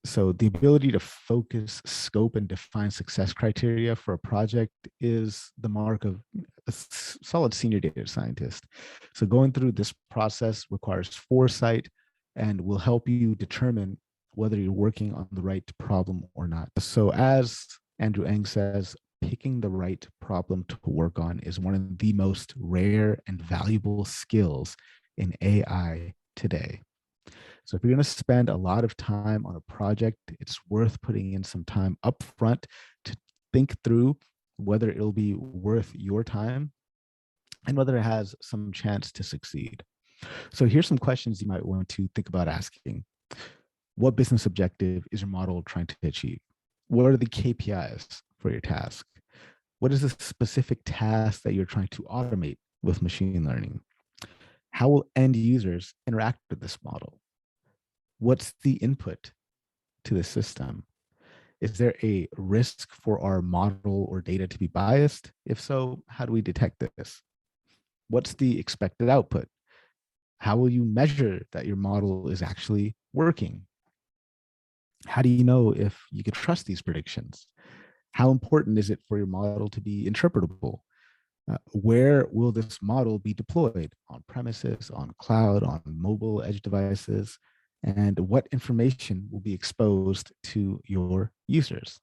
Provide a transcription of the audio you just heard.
So the ability to focus, scope, and define success criteria for a project is the mark of a solid senior data scientist. So going through this process requires foresight and will help you determine whether you're working on the right problem or not. So as Andrew Ng says, picking the right problem to work on is one of the most rare and valuable skills in AI today. So if you're going to spend a lot of time on a project, it's worth putting in some time up front to think through whether it'll be worth your time and whether it has some chance to succeed. So here's some questions you might want to think about asking. What business objective is your model trying to achieve? What are the KPIs for your task? What is the specific task that you're trying to automate with machine learning? How will end users interact with this model? What's the input to the system? Is there a risk for our model or data to be biased? If so, how do we detect this? What's the expected output? How will you measure that your model is actually working? How do you know if you can trust these predictions? How important is it for your model to be interpretable? Where will this model be deployed? On premises, on cloud, on mobile edge devices? And what information will be exposed to your users?